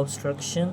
obstruction